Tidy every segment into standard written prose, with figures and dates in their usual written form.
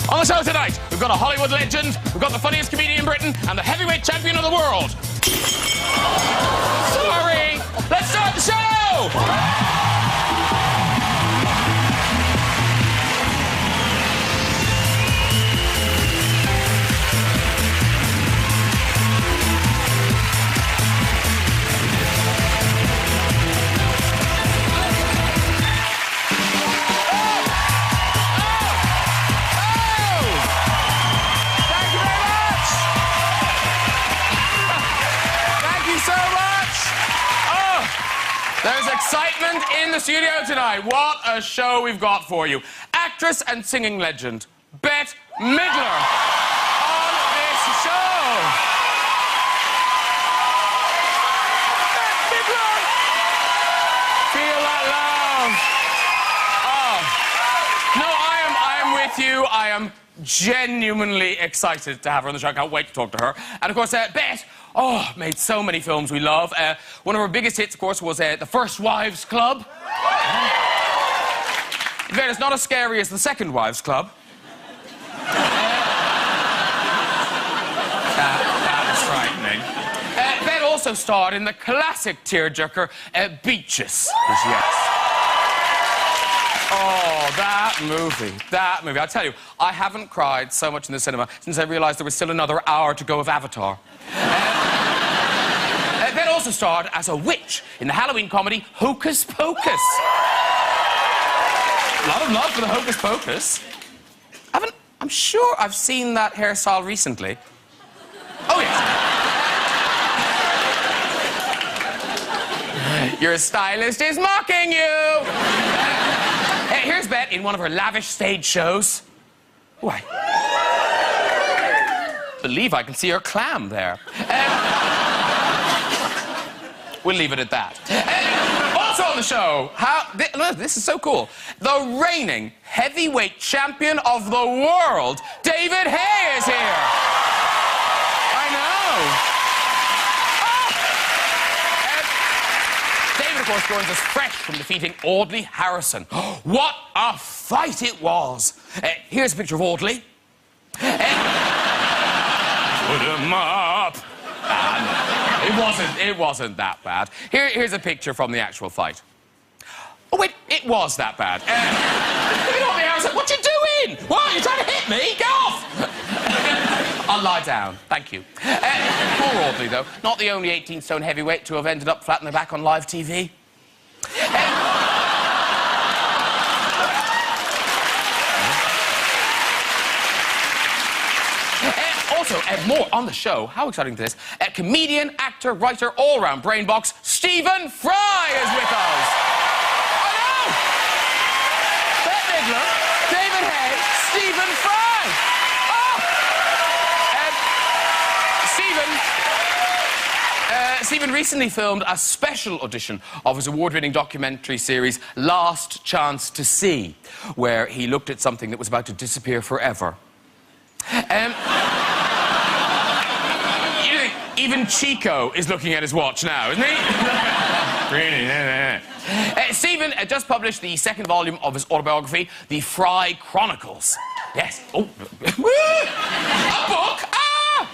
On the show tonight, we've got a Hollywood legend, we've got the funniest comedian in Britain, and the heavyweight champion of the world. Sorry! Let's start the show! There's excitement in the studio tonight. What a show we've got for you. Actress and singing legend, Bette Midler, on this show. Bette Midler! Feel that love. Oh. No, I am with you. I am genuinely excited to have her on the show. I can't wait to talk to her. And, of course, Bette, made so many films we love. One of her biggest hits, of course, was The First Wives Club. In fairness, not as scary as The Second Wives Club. That was frightening. Bette also starred in the classic tearjerker, Beaches. Yes. Oh, that movie. I tell you, I haven't cried so much in the cinema since I realised there was still another hour to go of Avatar. Bette also starred as a witch in the Halloween comedy Hocus Pocus. A lot of love for the Hocus Pocus. I'm sure I've seen that hairstyle recently. Oh, yes. Your stylist is mocking you. Here's Bette in one of her lavish stage shows. Oh, I believe I can see her clam there. We'll leave it at that. Also on the show, this is so cool, the reigning heavyweight champion of the world, David Haye, is here. I know. David, of course, joins us fresh from defeating Audley Harrison. What a fight it was. Here's a picture of Audley. Put him up. It wasn't that bad. Here's a picture from the actual fight. Oh, wait, it was that bad. Audley Harrison, what you doing? What, you trying to hit me? Get off! I'll lie down, thank you. Poor Audley, though. Not the only 18-stone heavyweight to have ended up flat on the back on live TV. Also, more on the show. How exciting is this? Comedian, actor, writer, all-round brainbox, Stephen Fry is with us. I know! Bette Midler, David Haye, Stephen Fry. Stephen recently filmed a special audition of his award-winning documentary series, Last Chance to See, where he looked at something that was about to disappear forever. Even Chico is looking at his watch now, isn't he? Stephen just published the second volume of his autobiography, The Fry Chronicles. Yes. Oh. A book? Ah!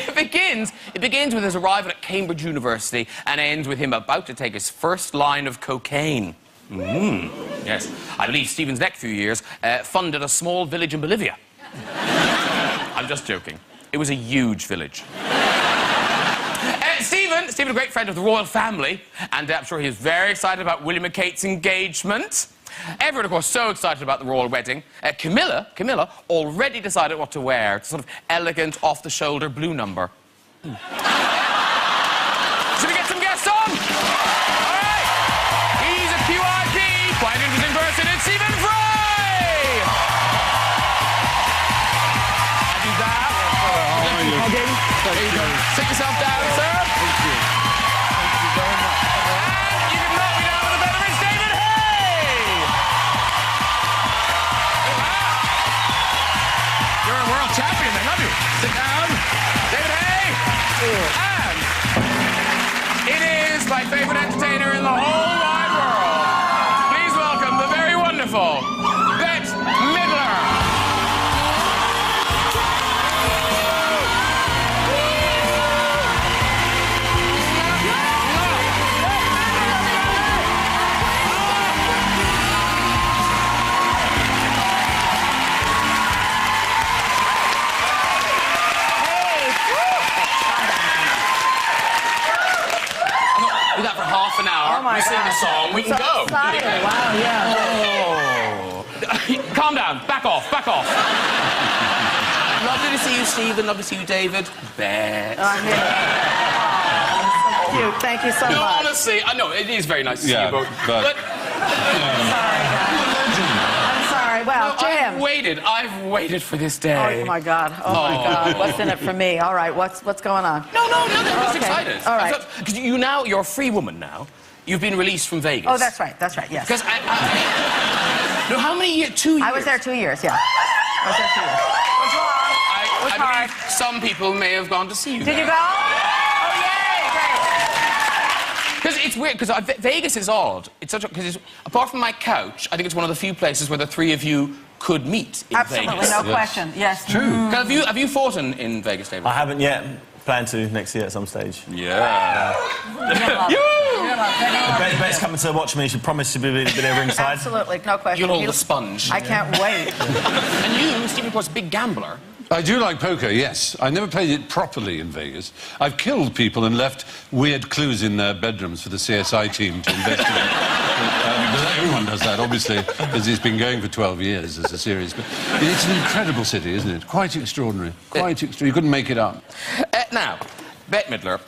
It begins with his arrival at Cambridge University and ends with him about to take his first line of cocaine. Yes. I believe Stephen's next few years funded a small village in Bolivia. I'm just joking. It was a huge village. Stephen, a great friend of the royal family, and I'm sure he was very excited about William and Kate's engagement. Everyone, of course, so excited about the royal wedding. Camilla already decided what to wear. It's a sort of elegant, off-the-shoulder blue number. Should we get some guests on? All right. He's a QIP. Quite an interesting person. It's Stephen Fry. I do that. Hugging. There you go. Sit yourself down, sir. Thank you. Thank you very much. And you can knock me down with a better. It's David Haye. You're a world champion. I love you. Sit down. David Haye. And it is my favorite entertainer in the whole wide world. Please welcome the very wonderful Bette Midler. We got for half an hour. Oh my we sing God. the song, we can So go. excited. Wow, yeah. Calm down. Back off. Back off. Lovely to see you, Stephen. Lovely to see you, David. Bette. I'm here. Oh, so cute. Thank you so No, much. honestly, I know it is very nice to see Yeah, you both. but- I'm sorry, guys. I'm sorry. Well, Jim. I've waited for this day. Oh my God. Oh my God. What's in it for me? All right. What's going on? No, nothing. I'm just Okay. excited. All right. Because you're a free woman now. You've been released from Vegas. Oh, that's right. That's right. Yes. Because no, how many years? 2 years. I was there 2 years. Yeah. I was there 2 years. I believe some people may have gone to see you. Did you go? Oh, yay! Great. Because it's weird. Because Vegas is odd. It's such because apart from my couch, I think it's one of the few places where the three of you could meet in Absolutely, Vegas. no question. Yes. True. Have you fought in Vegas, David? I haven't yet. Plan to next year at some stage. Yeah. Bette's coming to watch me. She promised to be there ringside. Absolutely, no question. You'll hold the sponge. I can't wait. And you, Stephen, of course, big gambler. I do like poker, yes. I never played it properly in Vegas. I've killed people and left weird clues in their bedrooms for the CSI team to investigate. Everyone does that, obviously, because it's been going for 12 years as a series. But it's an incredible city, isn't it? Quite extraordinary. Quite extraordinary. You couldn't make it up. Now, Bette Midler,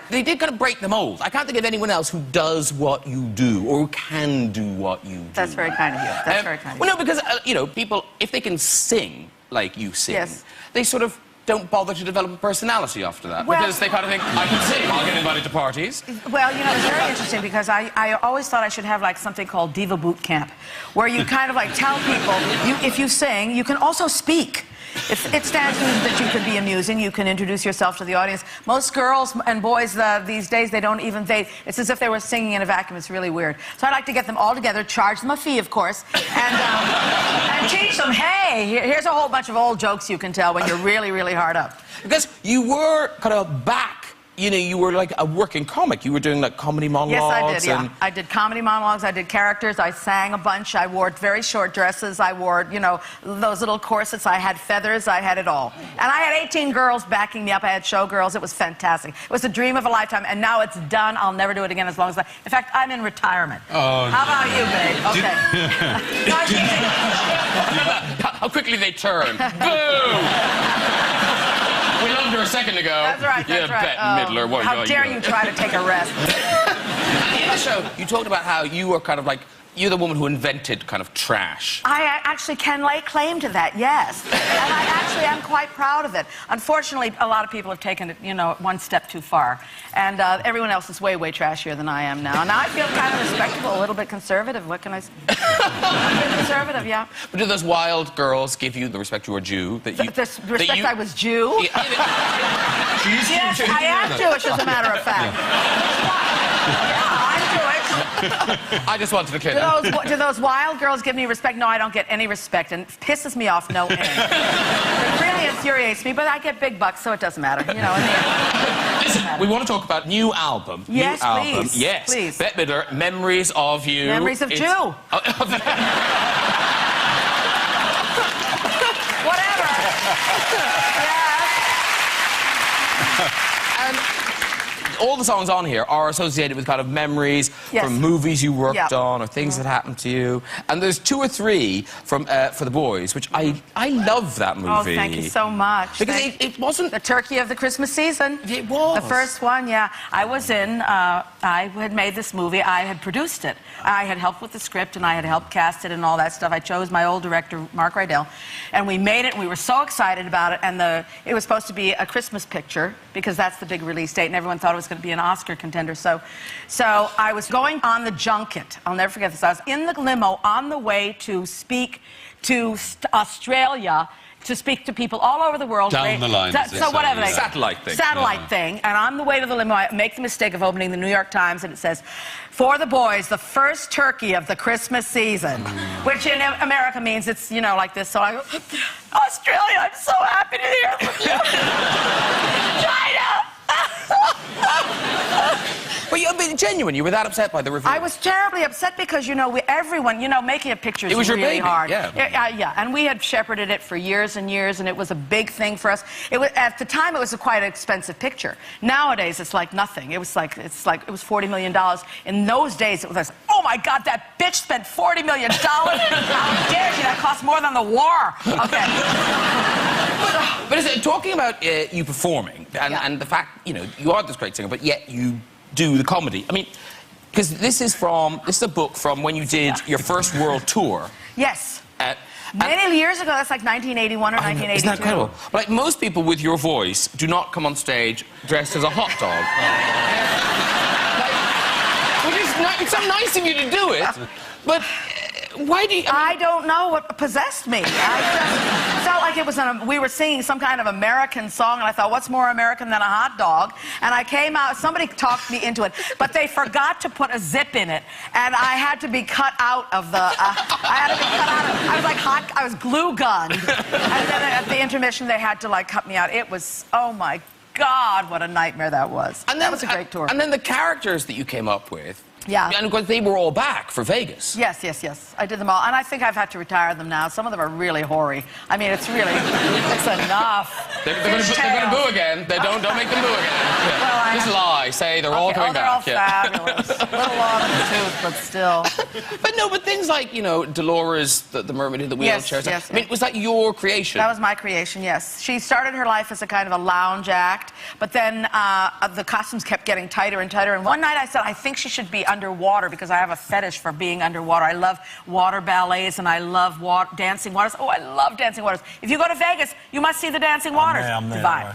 they did kind of break the mold. I can't think of anyone else who does what you do or who can do what you do. That's very kind of you. That's very kind of you. Well, no, because, people, if they can sing like you sing, Yes. they sort of don't bother to develop a personality after that. Well- because they kind of think, I can sing, I'll get invited to parties. Well, it's very interesting because I always thought I should have like something called Diva Boot Camp, where you kind of like tell people, if you sing, you can also speak. It stands to that you can be amusing, you can introduce yourself to the audience. Most girls and boys these days, it's as if they were singing in a vacuum. It's really weird. So I'd like to get them all together, charge them a fee, of course, and teach them, hey, here's a whole bunch of old jokes you can tell when you're really, really hard up. Because you were kind of back, you were like a working comic. You were doing like comedy monologues. Yes, I did, yeah. I did comedy monologues, I did characters, I sang a bunch, I wore very short dresses, I wore, those little corsets, I had feathers, I had it all. And I had 18 girls backing me up, I had showgirls, it was fantastic. It was a dream of a lifetime, and now it's done. I'll never do it again as long as in fact, I'm in retirement. Oh, how about you, babe? Okay. No, I'm kidding. How quickly they turn. Boom! We loved her a second ago. That's right, that's right. Bette Midler. What How dare you try to take a rest? In the show, you talked about how you were kind of like, you're the woman who invented kind of trash. I actually can lay claim to that, yes. And I actually am quite proud of it. Unfortunately, a lot of people have taken it, one step too far. And everyone else is way, way trashier than I am now. Now I feel kind of respectable, a little bit conservative. What can I say? I'm a bit conservative, yeah. But do those wild girls give you the respect you are due? The respect I was Jew? Yes, I am Jewish, as a matter of fact. Yeah, I'm Jewish. I just wanted to clear that. Do those wild girls give me respect? No, I don't get any respect, and it pisses me off no end. It really infuriates me, but I get big bucks, so it doesn't matter. In the end. Listen, we want to talk about new album. Yes, new album. please. Yes, please. Bette Midler, Memories of You. Memories of Jew. Whatever. Yes. And all the songs on here are associated with kind of memories from movies you worked on or things that happened to you. And there's 2 or 3 from For the Boys, which I love that movie. Oh, thank you so much. Because it wasn't... The turkey of the Christmas season. It was. The first one, yeah. I was I had made this movie. I had produced it. I had helped with the script, and I had helped cast it and all that stuff. I chose my old director, Mark Rydell, and we made it, and we were so excited about it, and it was supposed to be a Christmas picture, because that's the big release date, and everyone thought it was going to be an Oscar contender. So I was going on the junket. I'll never forget this. I was in the limo on the way to speak to Australia to speak to people all over the world. Down the line, as they So say, whatever yeah. they Satellite thing. Satellite thing. And on the way to the limo, I make the mistake of opening the New York Times, and it says, "For the boys, the first turkey of the Christmas season," which in America means it's, you know, like this. So I go, "Australia, I'm so happy to hear from you." China! But you're being genuine. You were that upset by the review. I was terribly upset because, you know, everyone, you know, making a picture is It was your really baby, hard. yeah. Yeah, and we had shepherded it for years and years, and it was a big thing for us. It was, at the time, it was a quite expensive picture. Nowadays, it's like nothing. It was like $40 million. In those days, it was like, oh my God, that bitch spent $40 million. How dare you? That cost more than the war. Okay. But is it, talking about you performing and the fact, you know, you are this great singer, but yet you do the comedy. I mean, because this is a book from when you did your first world tour. Yes. Many years ago. That's like 1981 or 1982. Isn't that incredible? But like most people with your voice do not come on stage dressed as a hot dog. It's so nice of you to do it, but why do you... I don't know what possessed me. I just felt like it was we were singing some kind of American song, and I thought, what's more American than a hot dog? And I came out, somebody talked me into it, but they forgot to put a zip in it, and I had to be cut out of the... I was like I was glue gunned. And then at the intermission, they had to like cut me out. It was, oh my God, what a nightmare that was. And then, that was a great tour. And then the characters that you came up with. Yeah. And of course, they were all back for Vegas. Yes. I did them all. And I think I've had to retire them now. Some of them are really hoary. I mean, it's enough. They're going to boo again. Don't make them boo again. Yeah. Well, just lie. Say they're all coming back. They're all fabulous. A little long in the tooth, but still. But things like, you know, Dolores, the mermaid in the wheelchair. Yes. I mean, was that your creation? That was my creation, yes. She started her life as a kind of a lounge act, but then the costumes kept getting tighter and tighter. And one night I said, I think she should be underwater because I have a fetish for being underwater. I love water ballets and I love dancing waters. Oh, I love dancing waters. If you go to Vegas, you must see the dancing waters. I'm there. Divine.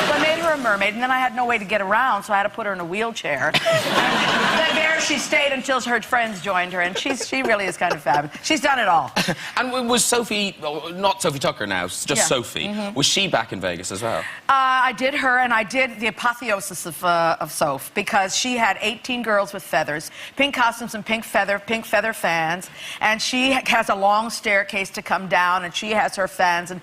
So I made her a mermaid, and then I had no way to get around, so I had to put her in a wheelchair. And there she stayed until her friends joined her, and she really is kind of fabulous. She's done it all. And was Sophie, not Sophie Tucker now, just Sophie, was she back in Vegas as well? I did her, and I did the apotheosis of Soph, because she had 18 girls with feathers, pink costumes and pink feather fans, and she has a long staircase to come down, and she has her fans, and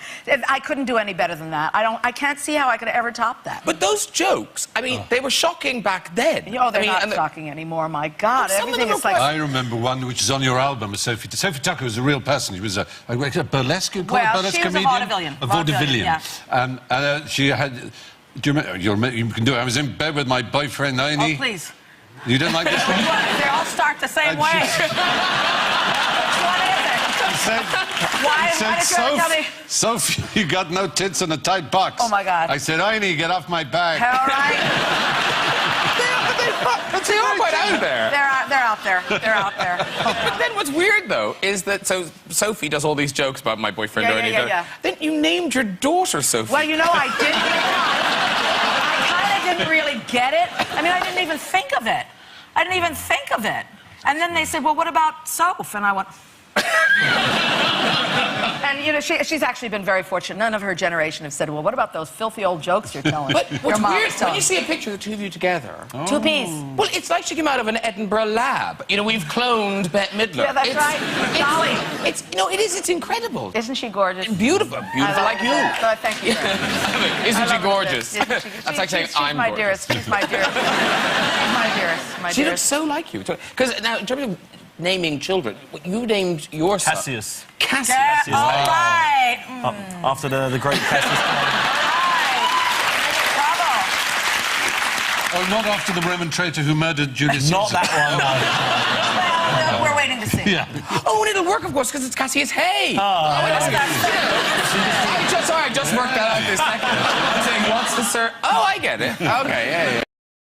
I couldn't do any better than that. I can't see how I could ever top that. But those jokes, I mean, they were shocking back then. Oh, they're not shocking anymore, my God. Everything is like... I remember one which is on your album with Sophie. Sophie Tucker was a real person. She was a burlesque, she was comedian? a vaudevillian. Yeah. And she had... Do you remember? You can do it. I was in bed with my boyfriend, Haye. Oh, please. You don't like this one? They all start the same way. Which one is it? Why did you tell me? Sophie, you got no tits and a tight box. Oh, my God. I said, Haye, get off my back. All right. But they are quite out there. They're out there. They're out there. But then what's weird, though, is that Sophie does all these jokes about my boyfriend. Yeah. Then you named your daughter Sophie. Well, you know, I kind of didn't really get it. I mean, I didn't even think of it. And then they said, well, what about Soph? And I went... And, you know, she's actually been very fortunate. None of her generation have said, well, what about those filthy old jokes you're telling? But what's weird, when you see a picture of the two of you together... Oh. Two peas. Well, it's like she came out of an Edinburgh lab. You know, we've cloned Bette Midler. Yeah, that's right. Dolly. It's incredible. Isn't she gorgeous? Beautiful like you. Thank you. Isn't she gorgeous? That's like saying I'm my gorgeous. She's my dearest. She's my dearest. She looks so like you. Because now, in terms of naming children, you named your son... Cassius. Cassius. All right. After the great Cassius. Bravo. Oh, not after the Roman traitor who murdered Julius Not Caesar. that one, no. Well, we're waiting to see. Yeah. Oh, and it'll work, of course, because it's Cassius Haye. I just worked that out this second. I'm saying, what's the sir? Oh, I get it. Okay, yeah.